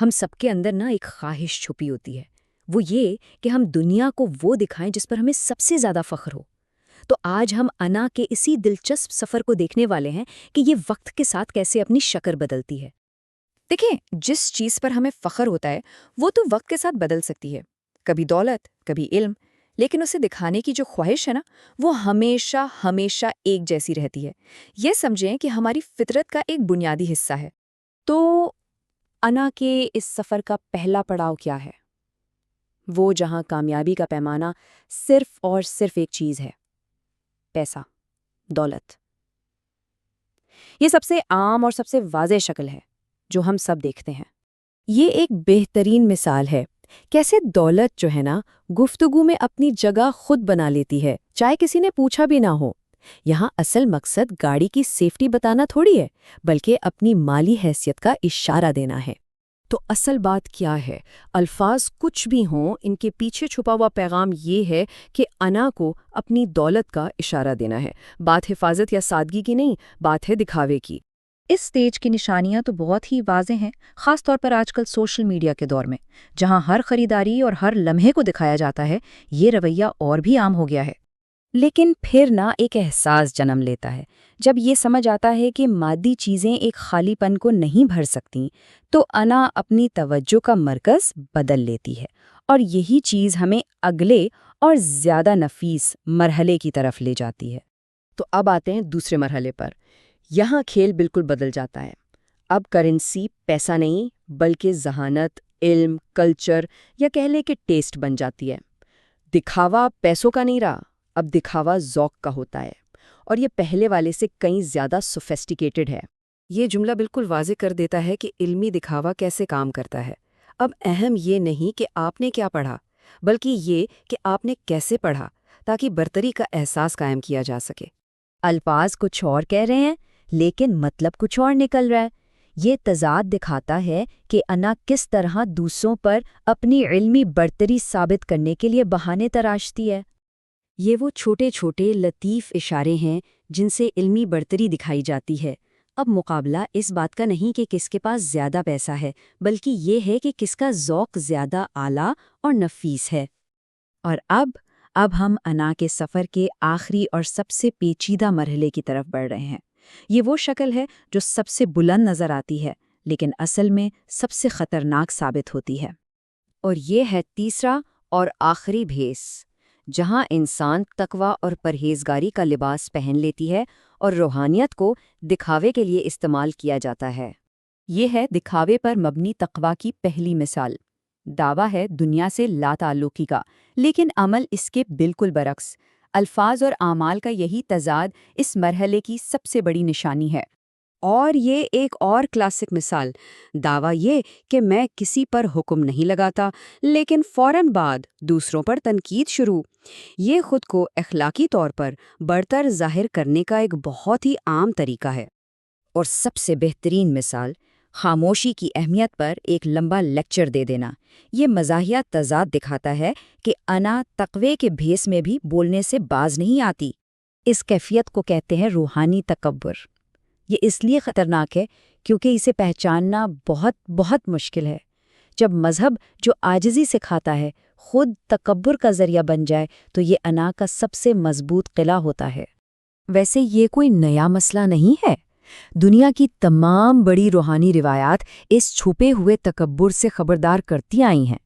ہم سب کے اندر ایک خواہش چھپی ہوتی ہے، وہ یہ کہ ہم دنیا کو وہ دکھائیں جس پر ہمیں سب سے زیادہ فخر ہو۔ تو آج ہم انا کے اسی دلچسپ سفر کو دیکھنے والے ہیں کہ یہ وقت کے ساتھ کیسے اپنی شکل بدلتی ہے۔ دیکھیں، جس چیز پر ہمیں فخر ہوتا ہے وہ تو وقت کے ساتھ بدل سکتی ہے، کبھی دولت، کبھی علم، لیکن اسے دکھانے کی جو خواہش ہے وہ ہمیشہ ہمیشہ ایک جیسی رہتی ہے۔ یہ سمجھیں کہ ہماری فطرت کا ایک بنیادی حصہ ہے۔ تو انا کے اس سفر کا پہلا پڑاؤ کیا ہے؟ وہ جہاں کامیابی کا پیمانہ صرف اور صرف ایک چیز ہے: پیسہ، دولت۔ یہ سب سے عام اور سب سے واضح شکل ہے جو ہم سب دیکھتے ہیں۔ یہ ایک بہترین مثال ہے کیسے دولت جو ہے گفتگو میں اپنی جگہ خود بنا لیتی ہے، چاہے کسی نے پوچھا بھی نہ ہو۔ یہاں اصل مقصد گاڑی کی سیفٹی بتانا تھوڑی ہے، بلکہ اپنی مالی حیثیت کا اشارہ دینا ہے۔ تو اصل بات کیا ہے؟ الفاظ کچھ بھی ہوں، ان کے پیچھے چھپا ہوا پیغام یہ ہے کہ انا کو اپنی دولت کا اشارہ دینا ہے۔ بات حفاظت یا سادگی کی نہیں، بات ہے دکھاوے کی۔ اس سٹیج کی نشانیاں تو بہت ہی واضح ہیں، خاص طور پر آج کل سوشل میڈیا کے دور میں، جہاں ہر خریداری اور ہر لمحے کو دکھایا جاتا ہے۔ یہ رویہ اور بھی عام ہو گیا ہے۔ لیکن پھر ایک احساس جنم لیتا ہے۔ جب یہ سمجھ آتا ہے کہ مادی چیزیں ایک خالی پن کو نہیں بھر سکتیں، تو انا اپنی توجہ کا مرکز بدل لیتی ہے، اور یہی چیز ہمیں اگلے اور زیادہ نفیس مرحلے کی طرف لے جاتی ہے۔ تو اب آتے ہیں دوسرے مرحلے پر۔ یہاں کھیل بالکل بدل جاتا ہے۔ اب کرنسی پیسہ نہیں، بلکہ ذہانت، علم، کلچر، یا کہہ لیں کہ ٹیسٹ بن جاتی ہے۔ دکھاوا پیسوں کا نہیں رہا، اب دکھاوا ذوق کا ہوتا ہے، اور یہ پہلے والے سے کہیں زیادہ سوفیسٹیکیٹڈ ہے۔ یہ جملہ بالکل واضح کر دیتا ہے کہ علمی دکھاوا کیسے کام کرتا ہے۔ اب اہم یہ نہیں کہ آپ نے کیا پڑھا، بلکہ یہ کہ آپ نے کیسے پڑھا، تاکہ برتری کا احساس قائم کیا جا سکے۔ الفاظ کچھ اور کہہ رہے ہیں، لیکن مطلب کچھ اور نکل رہا ہے۔ یہ تضاد دکھاتا ہے کہ انا کس طرح دوسروں پر اپنی علمی برتری ثابت کرنے کے لیے بہانے تراشتی ہے۔ یہ وہ چھوٹے چھوٹے لطیف اشارے ہیں جن سے علمی برتری دکھائی جاتی ہے۔ اب مقابلہ اس بات کا نہیں کہ کس کے پاس زیادہ پیسہ ہے، بلکہ یہ ہے کہ کس کا ذوق زیادہ اعلیٰ اور نفیس ہے۔ اور اب ہم انا کے سفر کے آخری اور سب سے پیچیدہ مرحلے کی طرف بڑھ رہے ہیں۔ یہ وہ شکل ہے جو سب سے بلند نظر آتی ہے، لیکن اصل میں سب سے خطرناک ثابت ہوتی ہے۔ اور یہ ہے تیسرا اور آخری بھیس، جہاں انسان تقویٰ اور پرہیزگاری کا لباس پہن لیتی ہے اور روحانیت کو دکھاوے کے لیے استعمال کیا جاتا ہے۔ یہ ہے دکھاوے پر مبنی تقویٰ کی پہلی مثال۔ دعویٰ ہے دنیا سے لا تعلقی کا، لیکن عمل اس کے بالکل برعکس۔ الفاظ اور اعمال کا یہی تضاد اس مرحلے کی سب سے بڑی نشانی ہے۔ اور یہ ایک اور کلاسک مثال، دعویٰ یہ کہ میں کسی پر حکم نہیں لگاتا، لیکن فوراً بعد دوسروں پر تنقید شروع۔ یہ خود کو اخلاقی طور پر برتر ظاہر کرنے کا ایک بہت ہی عام طریقہ ہے۔ اور سب سے بہترین مثال، خاموشی کی اہمیت پر ایک لمبا لیکچر دے دینا۔ یہ مزاحیہ تضاد دکھاتا ہے کہ انا تقوی کے بھیس میں بھی بولنے سے باز نہیں آتی۔ اس کیفیت کو کہتے ہیں روحانی تکبر۔ یہ اس لیے خطرناک ہے کیونکہ اسے پہچاننا بہت بہت مشکل ہے۔ جب مذہب جو عاجزی سکھاتا ہے خود تکبر کا ذریعہ بن جائے تو یہ انا کا سب سے مضبوط قلعہ ہوتا ہے۔ ویسے یہ کوئی نیا مسئلہ نہیں ہے۔ دنیا کی تمام بڑی روحانی روایات اس چھپے ہوئے تکبر سے خبردار کرتی آئی ہیں۔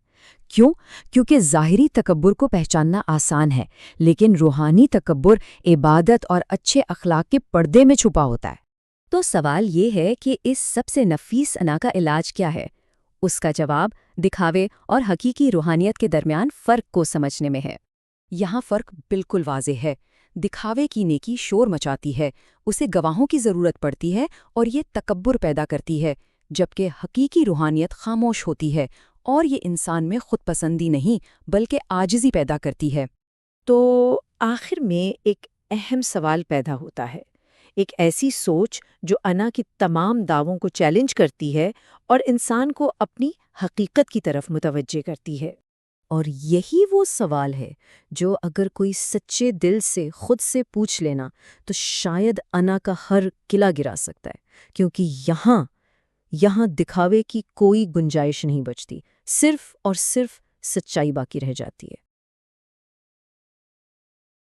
کیوں؟ کیونکہ ظاہری تکبر کو پہچاننا آسان ہے، لیکن روحانی تکبر عبادت اور اچھے اخلاق کے پردے میں چھپا ہوتا ہے۔ تو سوال یہ ہے کہ اس سب سے نفیس انا کا علاج کیا ہے؟ اس کا جواب دکھاوے اور حقیقی روحانیت کے درمیان فرق کو سمجھنے میں ہے۔ یہاں فرق بالکل واضح ہے۔ دکھاوے کی نیکی شور مچاتی ہے، اسے گواہوں کی ضرورت پڑتی ہے اور یہ تکبر پیدا کرتی ہے، جبکہ حقیقی روحانیت خاموش ہوتی ہے اور یہ انسان میں خود پسندی نہیں بلکہ عاجزی پیدا کرتی ہے۔ تو آخر میں ایک اہم سوال پیدا ہوتا ہے، ایک ایسی سوچ جو انا کی تمام دعووں کو چیلنج کرتی ہے اور انسان کو اپنی حقیقت کی طرف متوجہ کرتی ہے۔ اور یہی وہ سوال ہے جو اگر کوئی سچے دل سے خود سے پوچھ لینا تو شاید انا کا ہر قلعہ گرا سکتا ہے، کیونکہ یہاں دکھاوے کی کوئی گنجائش نہیں بچتی، صرف اور صرف سچائی باقی رہ جاتی ہے۔